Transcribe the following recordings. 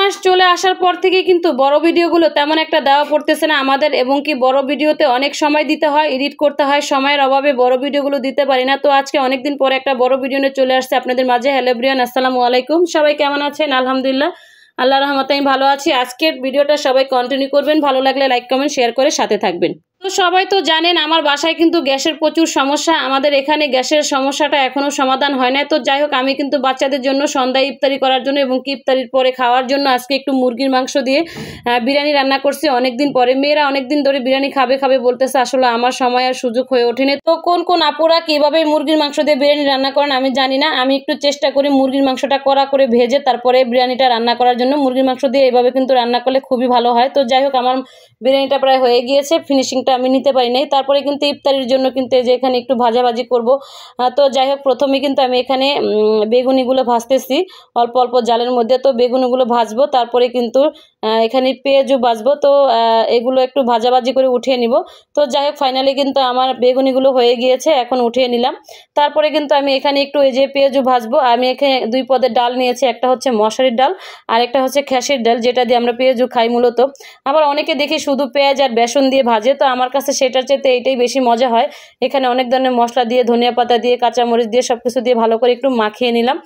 মাস চলে আসার পর থেকে কিন্তু বড় ভিডিওগুলো তেমন একটা দেওয়া পড়তেছে না আমাদের, এবং কি বড় ভিডিওতে অনেক সময় দিতে হয়, এডিট করতে হয়, সময়ের অভাবে বড় ভিডিওগুলো দিতে পারি না। তো আজকে অনেকদিন পরে একটা বড় ভিডিও নিয়ে চলে আসছে আপনাদের মাঝে। হ্যালো এভরিওয়ান, আসসালামু আলাইকুম। সবাই কেমন আছেন? আলহামদুলিল্লাহ, আল্লাহর রহমতে আমি ভালো আছি। আজকের ভিডিওটা সবাই কন্টিনিউ করবেন, ভালো লাগলে লাইক কমেন্ট শেয়ার করে সাথে থাকবেন। তো সবাই তো জানেন আমার বাসায় কিন্তু গ্যাসের প্রচুর সমস্যা। আমাদের এখানে গ্যাসের সমস্যাটা এখনও সমাধান হয় না। তো যাই হোক, আমি কিন্তু বাচ্চাদের জন্য সন্ধ্যায় ইফতারি করার জন্য এবং কি ইফতারির পরে খাওয়ার জন্য আজকে একটু মুরগির মাংস দিয়ে বিরিয়ানি রান্না করছি অনেকদিন পরে। মেয়েরা অনেকদিন ধরে বিরিয়ানি খাবে খাবে বলতেছে, আসলে আমার সময় আর সুযোগ হয়ে ওঠেনি। তো কোন কোন আপুরা কীভাবে মুরগির মাংস দিয়ে বিরিয়ানি রান্না করেন আমি জানি না। আমি একটু চেষ্টা করি মুরগির মাংসটা কড়া করে ভেজে তারপরে বিরিয়ানিটা রান্না করার জন্য। মুরগির মাংস দিয়ে এইভাবে কিন্তু রান্না করলে খুবই ভালো হয়। তো যাই হোক, আমার বিরিয়ানিটা প্রায় হয়ে গিয়েছে, ফিনিশিংটা আমি নিতে পারি নাই। তারপরে কিন্তু ইফতারির জন্য কিন্তু এই যে এখানে একটু ভাজাভাজি করব। তো যাই হোক, প্রথমে কিন্তু আমি এখানে বেগুনিগুলো ভাজতেছি অল্প অল্প জালের মধ্যে। তো বেগুনিগুলো ভাজবো, তারপরে কিন্তু এখানে পেঁয়াজও ভাজবো। তো এগুলো একটু ভাজাভাজি করে উঠিয়ে নিব। তো যাই হোক, ফাইনালি কিন্তু আমার বেগুনিগুলো হয়ে গিয়েছে, এখন উঠিয়ে নিলাম। তারপরে কিন্তু আমি এখানে একটু এই যে পেঁয়াজও ভাজবো। আমি এখানে দুই পদের ডাল নিয়েছি, একটা হচ্ছে মশারির ডাল আর একটা হচ্ছে খেসির ডাল, যেটা দিয়ে আমরা পেঁয়াজও খাই মূলত। আবার অনেকে দেখি শুধু পেঁয়াজ আর বেসন দিয়ে ভাজে, তো আমার কাছে সেটার চাইতে এইটাই বেশি মজা হয়। এখানে অনেক ধরনের মশলা দিয়ে, ধনিয়া পাতা দিয়ে, কাঁচামরিচ দিয়ে সব কিছু দিয়ে ভালো করে একটু মাখিয়ে নিলাম।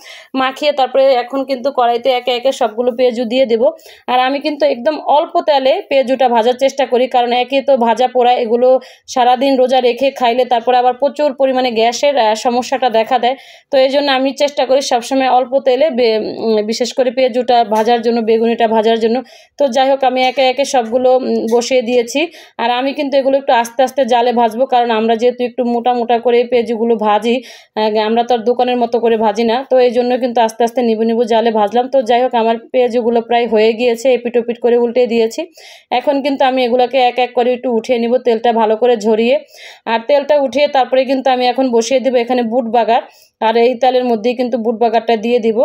মাখিয়ে তারপরে এখন কিন্তু কড়াইতে একে একে সবগুলো পেঁয়াজু দিয়ে দেবো। আর আমি কিন্তু একদম অল্প তেলে পেঁয়াজুটা ভাজার চেষ্টা করি, কারণ একে তো ভাজা পোড়া, এগুলো সারাদিন রোজা রেখে খাইলে তারপরে আবার প্রচুর পরিমাণে গ্যাসের সমস্যাটা দেখা দেয়। তো এই জন্য আমি চেষ্টা করি সবসময় অল্প তেলে, বিশেষ করে পেঁয়াজুটা ভাজার জন্য, বেগুনিটা ভাজার জন্য। তো যাই হোক, আমি একে একে সবগুলো বসিয়ে দিয়েছি। আর আমি কিন্তু এগুলো একটু আস্তে আস্তে জালে ভাজবো, কারণ আমরা যেহেতু একটু মোটা মোটা করে পেঁয়াজুগুলো ভাজি, আমরা তো আর দোকানের মতো করে ভাজি না। তো এই জন্য কিন্তু আস্তে আস্তে নিবু নিবু জালে ভাজলাম। তো যাই হোক, আমার পেঁয়াজুগুলো প্রায় হয়ে গিয়েছে, এপিট ওপিট করে উল্টে দিয়েছি। এখন কিন্তু আমি এগুলোকে এক এক করে একটু উঠিয়ে নিব, তেলটা ভালো করে ঝরিয়ে। আর তেলটা উঠিয়ে তারপরে কিন্তু আমি এখন বসিয়ে দেবো এখানে বুট বাগার। আর এই তেলের মধ্যেই কিন্তু বুট বাগারটা দিয়ে দিব।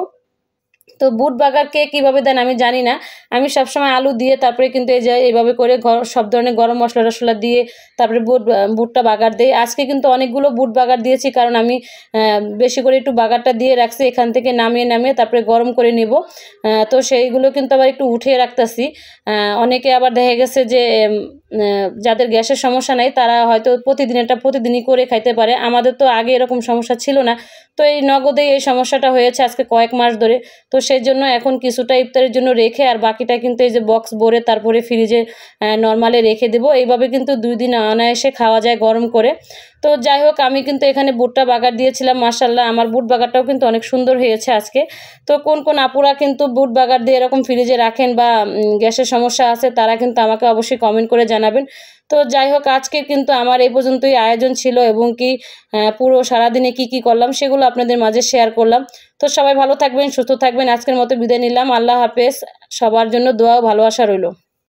তো বুট বাগার কে কীভাবে দেন আমি জানি না। আমি সবসময় আলু দিয়ে তারপরে কিন্তু এই যে এইভাবে করে সব ধরনের গরম মশলা টশলা দিয়ে তারপরে বুটটা বাগার দিই। আজকে কিন্তু অনেকগুলো বুট বাগার দিয়েছি, কারণ আমি বেশি করে একটু বাগারটা দিয়ে রাখছি। এখান থেকে নামিয়ে নামিয়ে তারপরে গরম করে নেব। তো সেইগুলো কিন্তু আবার একটু উঠিয়ে রাখতেছি। অনেকে আবার দেখা গেছে যে যাদের গ্যাসের সমস্যা নাই, তারা হয়তো প্রতিদিনই করে খাইতে পারে। আমাদের তো আগে এরকম সমস্যা ছিল না। তো এই নগদেই এই সমস্যাটা হয়েছে আজকে কয়েক মাস ধরে। তো সেই জন্য এখন কিছুটা ইফতারের জন্য রেখে, আর বাকিটা কিন্তু এই যে বক্স ভরে তারপরে ফ্রিজে নর্মালে রেখে দেবো। এইভাবে কিন্তু 2 দিন অনায়াসে খাওয়া যায় গরম করে। তো যাই হোক, আমি কিন্তু এখানে বুটটা বাগার দিয়েছিলাম। মাশাআল্লাহ, আমার বুট বাগারটাও কিন্তু অনেক সুন্দর হয়েছে আজকে। তো কোন কোন আপুরা কিন্তু বুট বাগার দিয়ে এরকম ফ্রিজে রাখেন বা গ্যাসের সমস্যা আছে, তারা কিন্তু আমাকে অবশ্যই কমেন্ট করে জানাবেন। তো যাই হোক, আজকে কিন্তু আমার এই পর্যন্তই আয়োজন ছিল, এবং কি পুরো সারাদিনে কি কি করলাম সেগুলো আপনাদের মাঝে শেয়ার করলাম। তো সবাই ভালো থাকবেন, সুস্থ থাকবেন। আজকের মতো বিদায় নিলাম। আল্লাহ হাফেজ। সবার জন্য দোয়া ও ভালোবাসা রইল।